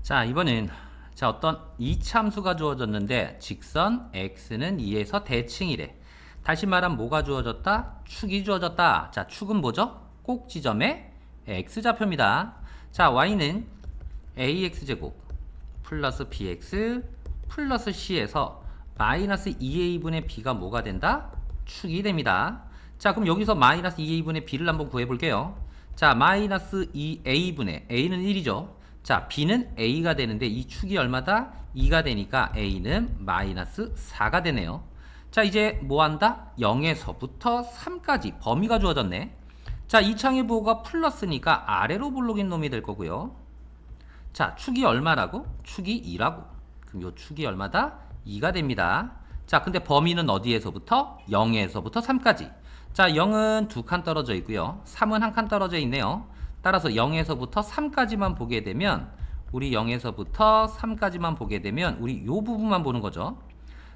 자, 이번엔 어떤 이참수가 주어졌는데 직선 x는 2에서 대칭이래. 다시 말하면 뭐가 주어졌다? 축이 주어졌다. 자, 축은 뭐죠? 꼭 지점의 x좌표입니다. 자, y는 ax제곱 플러스 bx 플러스 c에서 마이너스 2a분의 b가 뭐가 된다? 축이 됩니다. 자, 그럼 여기서 마이너스 2a분의 b를 한번 구해볼게요. 자, 마이너스 2a분의 a는 1이죠. 자, b는 a가 되는데 이 축이 얼마다? 2가 되니까 a는 마이너스 4가 되네요. 자, 이제 뭐 한다? 0에서부터 3까지 범위가 주어졌네. 자, 이창의 부호가 플러스니까 아래로 볼록인 놈이 될 거고요. 자, 축이 얼마라고? 축이 2라고. 그럼 요 축이 얼마다? 2가 됩니다. 자, 근데 범위는 어디에서부터? 0에서부터 3까지. 자, 0은 두 칸 떨어져 있고요. 3은 한 칸 떨어져 있네요. 따라서 0에서부터 3까지만 보게 되면 우리 0에서부터 3까지만 보게 되면 우리 요 부분만 보는 거죠.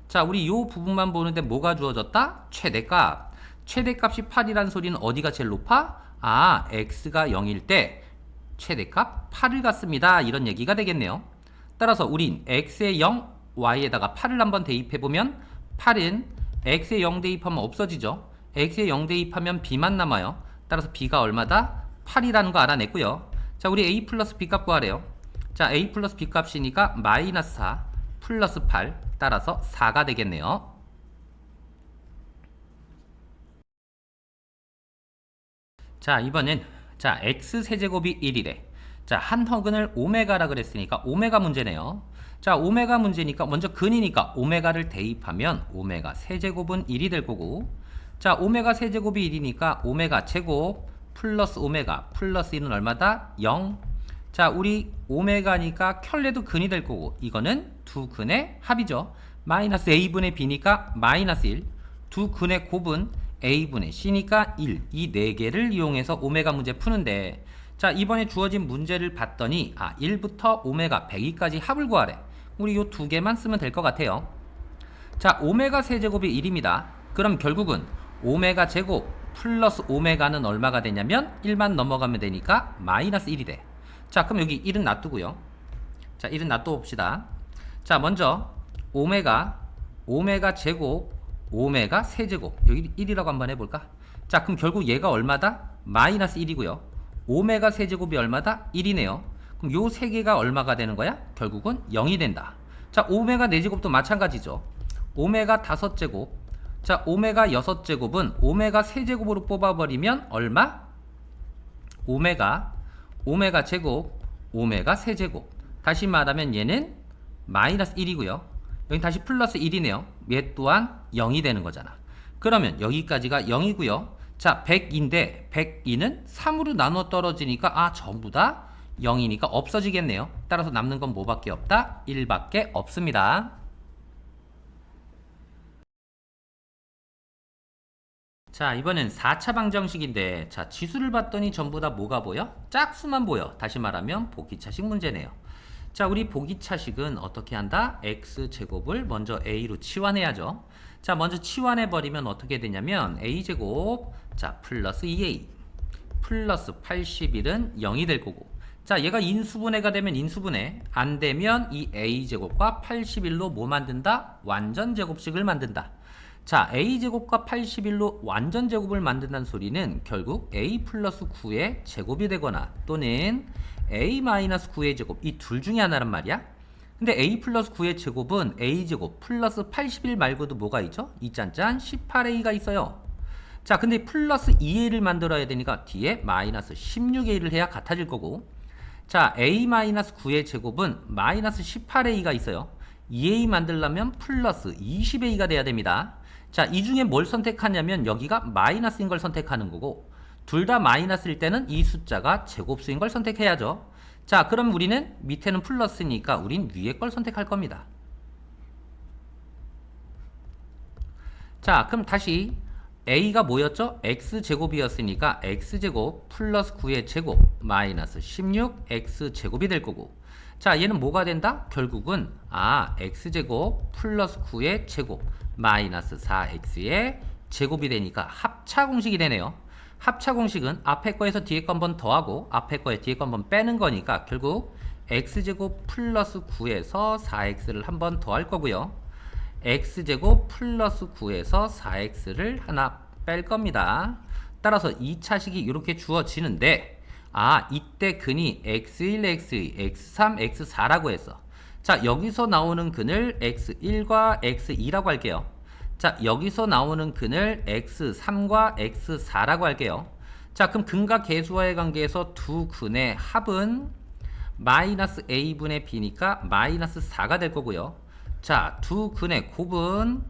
자, 우리 요 부분만 보는데 뭐가 주어졌다? 최대값. 최대값이 8이라는 소리는 어디가 제일 높아? 아, x가 0일 때 최대값 8을 갖습니다. 이런 얘기가 되겠네요. 따라서 우린 x에 0, y에다가 8을 한번 대입해보면 8은 x에 0 대입하면 없어지죠. x에 0 대입하면 b만 남아요. 따라서 b가 얼마다? 8이라는 거 알아냈고요. 자, 우리 a 플러스 b 값 구하래요. 자, a 플러스 b 값이니까 마이너스 4 플러스 8 따라서 4가 되겠네요. 자, 이번엔 자, x 세제곱이 1이래. 자, 한 허근을 오메가라 그랬으니까 오메가 문제네요. 자, 오메가 문제니까 먼저 근이니까 오메가를 대입하면 오메가 세제곱은 1이 될 거고, 자, 오메가 세제곱이 1이니까 오메가 제곱 플러스 오메가 플러스 1은 얼마다? 0. 자, 우리 오메가니까 켤레도 근이 될 거고, 이거는 두 근의 합이죠. 마이너스 a분의 b니까 마이너스 1. 두 근의 곱은 a분의 c니까 1. 이 네 개를 이용해서 오메가 문제 푸는데, 자, 이번에 주어진 문제를 봤더니 1부터 오메가 100까지 합을 구하래. 우리 요 두 개만 쓰면 될 것 같아요. 자, 오메가 세제곱이 1입니다. 그럼 결국은 오메가 제곱 플러스 오메가는 얼마가 되냐면 1만 넘어가면 되니까 마이너스 1이 돼. 자, 그럼 여기 1은 놔두고요. 자, 1은 놔둬 봅시다. 자, 먼저 오메가 제곱 오메가 세제곱 여기 1이라고 한번 해볼까? 자, 그럼 결국 얘가 얼마다? 마이너스 1이고요. 오메가 세제곱이 얼마다? 1이네요. 그럼 요 세 개가 얼마가 되는 거야? 결국은 0이 된다. 자, 오메가 4제곱도 마찬가지죠. 오메가 5제곱. 자, 오메가 6제곱은 오메가 세제곱으로 뽑아버리면 얼마? 오메가 제곱 오메가 세제곱. 다시 말하면 얘는 마이너스 1이고요. 여기 다시 플러스 1이네요. 얘 또한 0이 되는 거잖아. 그러면 여기까지가 0이고요. 자, 100인데 102는 3으로 나눠 떨어지니까 전부 다 0이니까 없어지겠네요. 따라서 남는 건 뭐밖에 없다? 1밖에 없습니다. 자, 이번엔 4차 방정식인데, 자, 지수를 봤더니 전부 다 뭐가 보여? 짝수만 보여. 다시 말하면 보기차식 문제네요. 자, 우리 보기차식은 어떻게 한다? x제곱을 먼저 a로 치환해야죠. 자, 먼저 치환해버리면 어떻게 되냐면 a제곱, 자, 플러스 2a 플러스 81은 0이 될 거고, 자, 얘가 인수분해가 되면 인수분해, 안 되면 이 a제곱과 81로 뭐 만든다? 완전제곱식을 만든다. 자, a제곱과 81로 완전제곱을 만든다는 소리는 결국 a 플러스 9의 제곱이 되거나 또는 a 마이너스 9의 제곱, 이 둘 중에 하나란 말이야. 근데 a 플러스 9의 제곱은 a제곱 플러스 81 말고도 뭐가 있죠? 이 짠짠 18a가 있어요. 자, 근데 플러스 2a를 만들어야 되니까 뒤에 마이너스 16a를 해야 같아질 거고, 자, a 마이너스 9의 제곱은 마이너스 18a가 있어요. 2a 만들려면 플러스 20a가 돼야 됩니다. 자, 이 중에 뭘 선택하냐면 여기가 마이너스인 걸 선택하는 거고, 둘 다 마이너스일 때는 이 숫자가 제곱수인 걸 선택해야죠. 자, 그럼 우리는 밑에는 플러스니까 우린 위에 걸 선택할 겁니다. 자, 그럼 다시 a가 뭐였죠? x제곱이었으니까 x제곱 플러스 9의 제곱 마이너스 16x제곱이 될 거고, 자, 얘는 뭐가 된다? 결국은 x제곱 플러스 9의 제곱 마이너스 4x의 제곱이 되니까 합차공식이 되네요. 합차공식은 앞에 거에서 뒤에 거 한번 더하고 앞에 거에 뒤에 거 한번 빼는 거니까 결국 x제곱 플러스 9에서 4x를 한번 더할 거고요. x제곱 플러스 9에서 4x를 하나 뺄 겁니다. 따라서 2차식이 이렇게 주어지는데 이때 근이 x1, x2, x3, x4라고 해서 자 여기서 나오는 근을 x1과 x2라고 할게요. 자 여기서 나오는 근을 x3과 x4라고 할게요. 자 그럼 근과 계수와의 관계에서 두 근의 합은 마이너스 a분의 b니까 마이너스 4가 될 거고요. 자 두 근의 곱은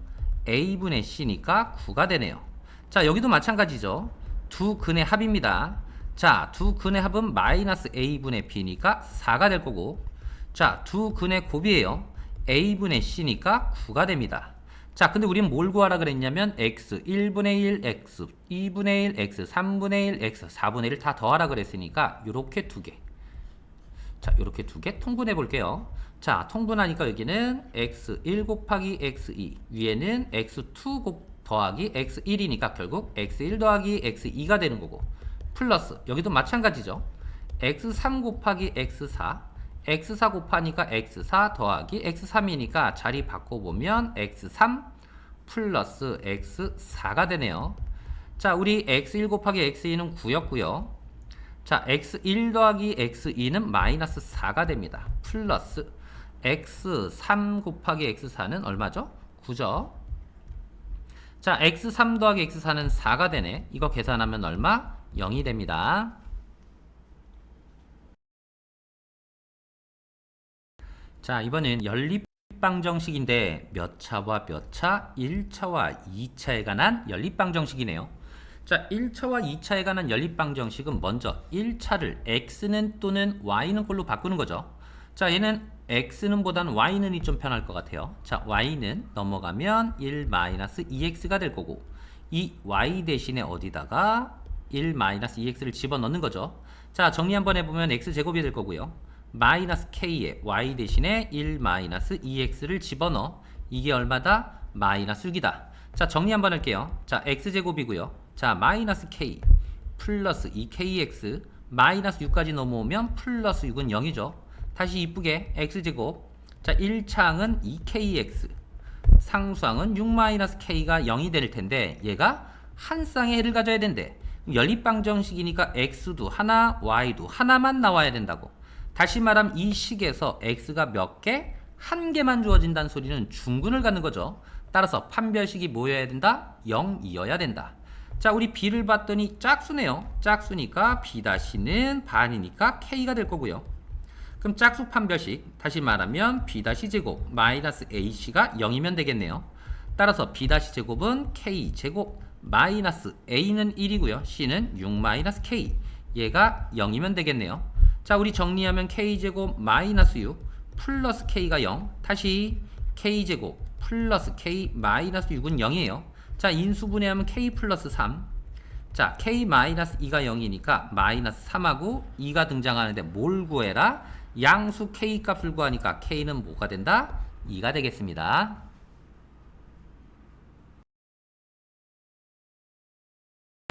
a분의 c니까 9가 되네요. 자 여기도 마찬가지죠. 두 근의 합입니다. 자 두 근의 합은 마이너스 a분의 b니까 4가 될 거고, 자 두 근의 곱이에요. a분의 c니까 9가 됩니다. 자 근데 우리는 뭘 구하라 그랬냐면 x 1분의 1, x 2분의 1, x 3분의 1, x 4분의 1 다 더하라 그랬으니까 요렇게 두 개. 자 요렇게 두 개 통분해 볼게요. 자 통분하니까 여기는 x1 곱하기 x2, 위에는 x2 더하기 x1이니까 결국 x1 더하기 x2가 되는 거고, 플러스 여기도 마찬가지죠. x3 곱하기 x4, x4 곱하니까 x4 더하기 x3이니까 자리 바꿔보면 x3 플러스 x4가 되네요. 자 우리 x1 곱하기 x2는 9였고요. 자 x1 더하기 x2는 마이너스 4가 됩니다. 플러스 x3 곱하기 x4는 얼마죠? 9죠. 자 x3 더하기 x4는 4가 되네. 이거 계산하면 얼마? 0이 됩니다. 자 이번엔 연립방정식인데 몇 차와 몇 차? 1차와 2차에 관한 연립방정식이네요. 자 1차와 2차에 관한 연립방정식은 먼저 1차를 x는 또는 y는 꼴로 바꾸는 거죠. 자 얘는 x는 보다는 y는이 좀 편할 것 같아요. 자 y는 넘어가면 1-2x가 될 거고, 이 y 대신에 어디다가 1-2x를 집어넣는 거죠. 자 정리 한번 해보면 x제곱이 될 거고요. 마이너스 k에 y 대신에 1-2x를 집어넣어. 이게 얼마다? 마이너스 6이다. 자 정리 한번 할게요. 자 x제곱이고요. 자 마이너스 k 플러스 2kx 마이너스 6까지 넘어오면 플러스 6은 0이죠. 다시 이쁘게 x제곱. 자 1차항은 2kx, 상수항은 6-k가 0이 될 텐데 얘가 한 쌍의 해를 가져야 된대. 연립방정식이니까 x도 하나 y도 하나만 나와야 된다고. 다시 말하면 이 식에서 x가 몇 개? 한 개만 주어진다는 소리는 중근을 갖는 거죠. 따라서 판별식이 뭐여야 된다? 0이어야 된다. 자 우리 b를 봤더니 짝수네요. 짝수니까 b-는 반이니까 k가 될 거고요. 그럼 짝수 판별식 다시 말하면 b-제곱 마이너스 ac가 0이면 되겠네요. 따라서 b-제곱은 k제곱 마이너스 a는 1이고요. c는 6-k, 얘가 0이면 되겠네요. 자 우리 정리하면 k제곱 마이너스 6 플러스 k가 0, 다시 k제곱 플러스 k 마이너스 6은 0이에요. 자 인수분해하면 k 플러스 3, 자 k 마이너스 2가 0이니까 마이너스 3하고 2가 등장하는데 뭘 구해라? 양수 k 값을 구하니까 k는 뭐가 된다? 2가 되겠습니다.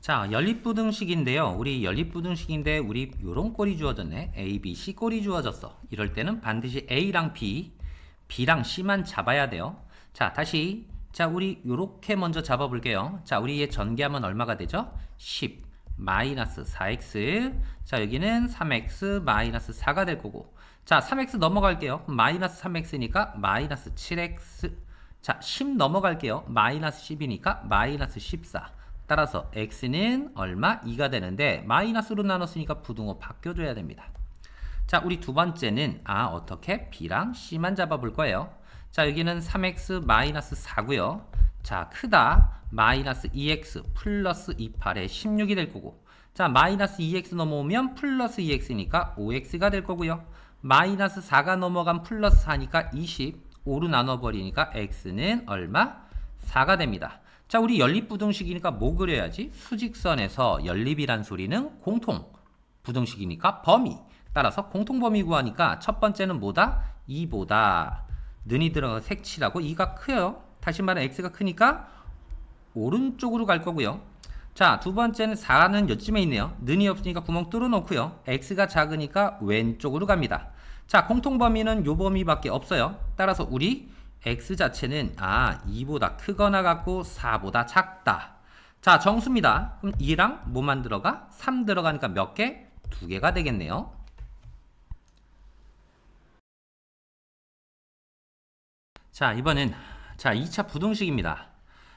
자 연립부등식인데요. 우리 연립부등식인데 우리 요런 꼴이 주어졌네. A, B, C 꼴이 주어졌어. 이럴 때는 반드시 A랑 B, B랑 C만 잡아야 돼요. 자 다시 자 우리 요렇게 먼저 잡아볼게요. 자 우리의 전개하면 얼마가 되죠? 10 마이너스 4x, 자 여기는 3x 마이너스 4가 될 거고, 자 3x 넘어갈게요. 마이너스 3x니까 마이너스 7x, 자 10 넘어갈게요. 마이너스 10이니까 마이너스 14. 따라서 x는 얼마? 2가 되는데 마이너스로 나눴으니까 부등호 바뀌어줘야 됩니다. 자 우리 두 번째는 어떻게? b랑 c만 잡아볼 거예요. 자 여기는 3x 마이너스 4고요. 자 크다 마이너스 2x 플러스 28에 16이 될 거고, 자 마이너스 2x 넘어오면 플러스 2x니까 5x가 될 거고요. 마이너스 4가 넘어간 플러스 4니까 20, 5로 나눠버리니까 x는 얼마? 4가 됩니다. 자 우리 연립부등식이니까 뭐 그려야지? 수직선에서 연립이란 소리는 공통부등식이니까 범위, 따라서 공통범위 구하니까 첫 번째는 뭐다? 2보다 는이 들어가 색칠하고 2가 커요. 다시 말해 x가 크니까 오른쪽으로 갈 거고요. 자 두 번째는 4는 요쯤에 있네요. 는이 없으니까 구멍 뚫어 놓고요. x가 작으니까 왼쪽으로 갑니다. 자, 공통범위는 요 범위밖에 없어요. 따라서 우리 x 자체는 2보다 크거나 같고 4보다 작다. 자, 정수입니다. 그럼 2랑 뭐만 들어가? 3 들어가니까 몇 개? 2개가 되겠네요. 자, 이번엔 2차 부등식입니다.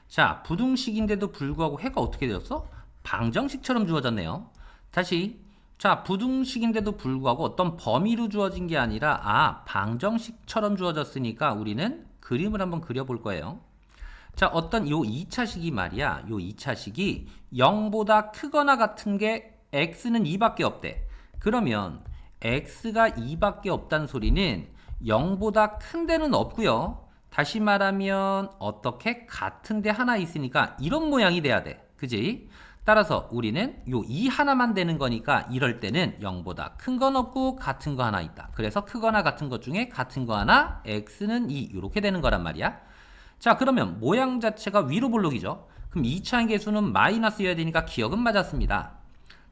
자, 부등식인데도 불구하고 해가 어떻게 되었어? 방정식처럼 주어졌네요. 다시, 자, 부등식인데도 불구하고 어떤 범위로 주어진 게 아니라 방정식처럼 주어졌으니까 우리는 그림을 한번 그려볼 거예요. 자, 어떤 요 2차식이 말이야. 요 2차식이 0보다 크거나 같은 게 x는 2밖에 없대. 그러면 x가 2밖에 없다는 소리는 0보다 큰 데는 없고요. 다시 말하면 어떻게 같은 데 하나 있으니까 이런 모양이 돼야 돼. 그지? 따라서 우리는 요 2 하나만 되는 거니까 이럴 때는 0보다 큰 건 없고 같은 거 하나 있다. 그래서 크거나 같은 것 중에 같은 거 하나 x는 2 이렇게 되는 거란 말이야. 자, 그러면 모양 자체가 위로 볼록이죠. 그럼 2차의 개수는 마이너스여야 되니까 기억은 맞았습니다.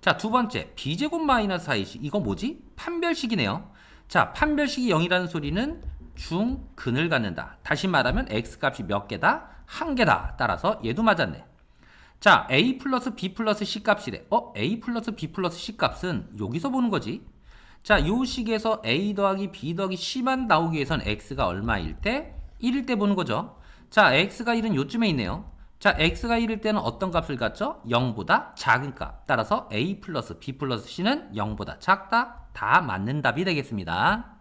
자, 두 번째 b제곱 마이너스 4이지. 이거 뭐지? 판별식이네요. 자, 판별식이 0이라는 소리는 중근을 갖는다. 다시 말하면 x값이 몇 개다? 한 개다. 따라서 얘도 맞았네. 자, a 플러스 b 플러스 c 값이래. a 플러스 b 플러스 c 값은 여기서 보는 거지. 자, 요 식에서 a 더하기 b 더하기 c만 나오기 위해선 x가 얼마일 때? 1일 때 보는 거죠. 자, x가 1은 요쯤에 있네요. 자, x가 1일 때는 어떤 값을 갖죠? 0보다 작은 값. 따라서 a 플러스 b 플러스 c는 0보다 작다. 다 맞는 답이 되겠습니다.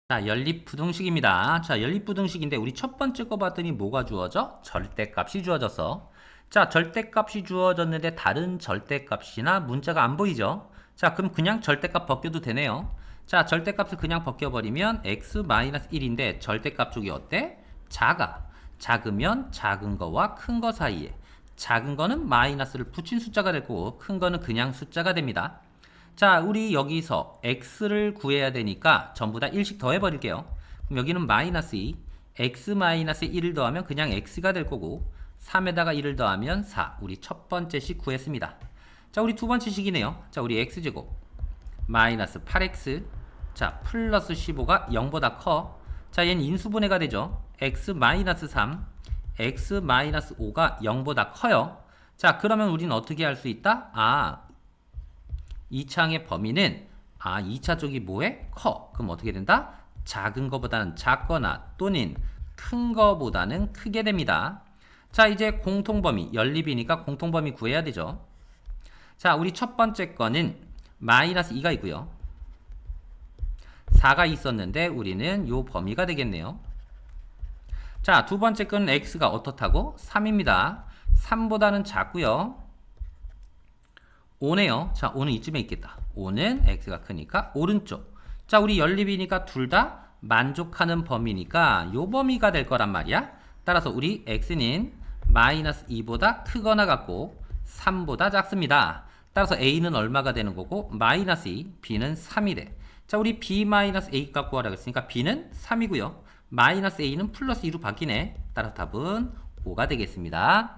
자, 연립부등식입니다. 자, 연립부등식인데 우리 첫 번째 거 봤더니 뭐가 주어져? 절대값이 주어졌어. 자, 절대값이 주어졌는데 다른 절대값이나 문자가 안 보이죠? 자, 그럼 그냥 절대값 벗겨도 되네요. 자, 절대값을 그냥 벗겨버리면 x-1인데 절대값 쪽이 어때? 작아. 작으면 작은 거와 큰 거 사이에 작은 거는 마이너스를 붙인 숫자가 될 거고 큰 거는 그냥 숫자가 됩니다. 자, 우리 여기서 x를 구해야 되니까 전부 다 1씩 더해버릴게요. 그럼 여기는 마이너스 2, x 마이너스 1을 더하면 그냥 x가 될 거고 3에다가 1을 더하면 4. 우리 첫 번째 식 구했습니다. 자, 우리 두 번째 식이네요. 자, 우리 x제곱 마이너스 8x 자, 플러스 15가 0보다 커. 자, 얘는 인수분해가 되죠. x 마이너스 3, x 마이너스 5가 0보다 커요. 자, 그러면 우리는 어떻게 할 수 있다? 2차항의 범위는 2차 쪽이 뭐해? 커. 그럼 어떻게 된다? 작은 거보다는 작거나 또는 큰 거보다는 크게 됩니다. 자, 이제 공통범위, 연립이니까 공통범위 구해야 되죠. 자, 우리 첫 번째 거는 마이너스 2가 있고요. 4가 있었는데 우리는 요 범위가 되겠네요. 자, 두 번째 거는 x가 어떻다고? 3입니다. 3보다는 작고요. 5네요. 자, 5는 이쯤에 있겠다. 5는 x가 크니까 오른쪽. 자, 우리 연립이니까 둘 다 만족하는 범위니까 요 범위가 될 거란 말이야. 따라서 우리 x는 마이너스 2보다 크거나 같고 3보다 작습니다. 따라서 a는 얼마가 되는 거고 마이너스 2, b는 3이래. 자, 우리 b 마이너스 a 값 구하라고 했으니까 b는 3이고요. 마이너스 a는 플러스 2로 바뀌네. 따라서 답은 5가 되겠습니다.